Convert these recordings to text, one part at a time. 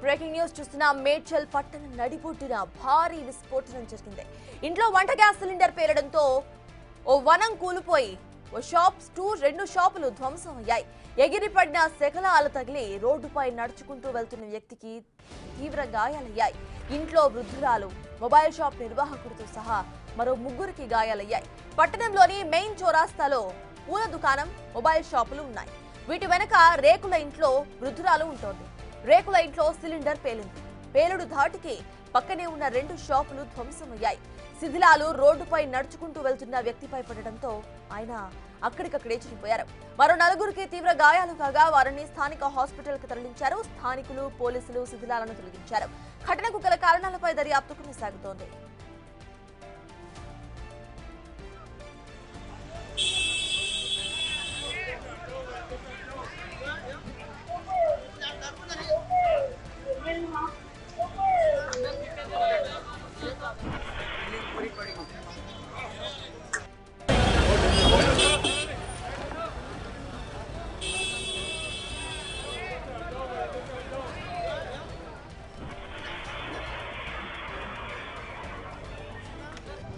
Breaking news చూస్తున్న మేడ్చల్ పట్టణ నడిబొడ్డున భారీ విస్ఫోటనం జరిగింది. ఇంట్లో వంట గ్యాస్ సిలిండర్ పేలడంతో ఓ వనం కూలిపోయి రెండు షాపులు ధ్వంసం అయ్యాయి. ఎగిరిపడిన శకలాలు తగిలి రోడ్డుపై నడుచుకుంటూ వెళ్తున్న వ్యక్తికి తీవ్ర గాయాలయ్యాయి. ఇంట్లో వృద్ధురాలు, మొబైల్ షాప్ నిర్వాహకుడితో సహా మరో ముగ్గురికి గాయాలయ్యాయి. పట్టణంలోని మెయిన్ చౌరాస్తాలో పూల దుకాణం, మొబైల్ షాపులు ఉన్నాయి. వీటి వెనక రేకుల ఇంట్లో వృద్ధురాలు ఉంటోంది. రేకుల ఇంట్లో సిలిండర్ పేలింది. పేలుడు ధాటికి పక్కనే ఉన్న 2 షాపులు ధ్వంసమయ్యాయి. శిథిలాలు రోడ్డుపై నడుచుకుంటూ వెళ్తున్న వ్యక్తిపై పడడంతో ఆయన అక్కడికక్కడే చనిపోయారు. మరో 4గురికి తీవ్ర గాయాలు కాగా వారిని స్థానిక హాస్పిటల్ కు తరలించారు. స్థానికులు, పోలీసులు శిథిలాలను తొలగించారు. ఘటనకు గల కారణాలపై దర్యాప్తు కొనసాగుతోంది.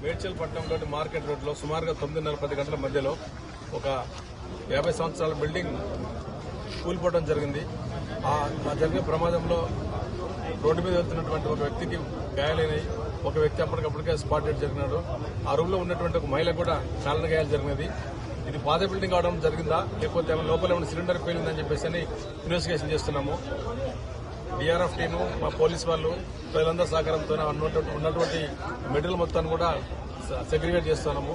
మేడ్చల్ పట్టణంలోని మార్కెట్ రోడ్లో సుమారుగా 9:30-10 గంటల మధ్యలో ఒక 50 సంవత్సరాల బిల్డింగ్ కూలిపోవడం జరిగింది. ఆ జరిగిన ప్రమాదంలో రోడ్డు మీద వెళ్తున్నటువంటి ఒక వ్యక్తికి గాయాలైనాయి. ఒక వ్యక్తి అప్పటికప్పటికే స్పాట్ డెడ్ జరిగినాడు. ఆ రూమ్ లో ఉన్నటువంటి ఒక మహిళ కూడా చాలా గాయాలు జరిగినది. ఇది పాత బిల్డింగ్ అవడం జరిగిందా లేకపోతే లోపల ఏమైనా సిలిండర్ పేలిందని చెప్పేసి ఇన్వెస్టిగేషన్ చేస్తున్నాము. డిఆర్ఎఫ్ టీము, మా పోలీస్ వాళ్ళు, ప్రజలందరూ సహకారంతో ఉన్నటువంటి మెటీరియల్ మొత్తాన్ని కూడా సెగ్రిగేట్ చేస్తున్నాము.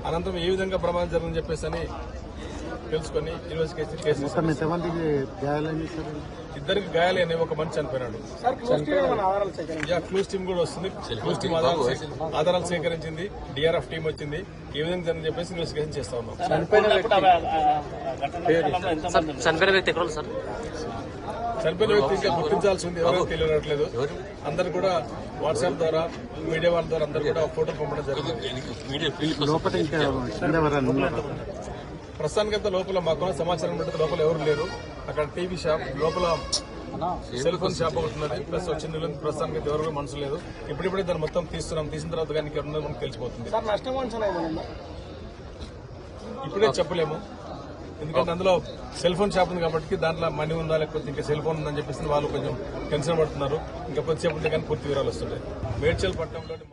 అనంతరం ఏ విధంగా ప్రమాదం జరిగిందని చెప్పేసి తెలుసుకుని ఇన్వెస్టిగేషన్ కేసు 2 గాయాలైన ఒక మనిషి చనిపోయినాడు. క్లూస్ టీమ్ కూడా వస్తుంది. క్లూస్ టీమ్ ఆధారాలు సేకరించింది. డిఆర్ఎఫ్ టీం వచ్చింది. ఏ విధంగా జరిగిందని చెప్పేసి ఇన్వెస్టిగేషన్ చేస్తా ఉన్నాం. చనిపోయిన వ్యక్తి ఇంకా గుర్తించాల్సి ఉంది. ఎవరో తెలియట్లేదు. అందరు కూడా వాట్సాప్ ద్వారా, మీడియా వాళ్ళ ద్వారా అందరు కూడా ఫోటో పంపడం జరిగింది. ప్రస్తుతానికంతా లోపల మాకు సమాచారం ఉంటుంది. లోపల ఎవరు లేరు. అక్కడ టీవీ షాప్ లోపల సెల్ ఫోన్ షాప్ ఒకటి ఉన్నది. ప్లస్ చిన్న ప్రస్తుతానికి ఎవరు మనసు లేదు. ఇప్పుడిప్పుడే దాన్ని మొత్తం తీస్తున్నాం. తీసిన తర్వాత కానీ ఇక్కడ మనకు తెలిసిపోతుంది. ఇప్పుడే చెప్పలేము. ఎందుకంటే అందులో సెల్ ఫోన్ షాప్ ఉంది కాబట్టి దాంట్లో మనీ ఉందా లేకపోతే ఇంకా సెల్ ఫోన్ ఉందని చెప్పేసి వాళ్ళు కొంచెం టెన్షన్ పడుతున్నారు. ఇంకా కొద్దిసేపు ఉంటే కానీ పూర్తి వివరాలు వస్తుంటాయి. మేడ్చల్ పట్టణంలోని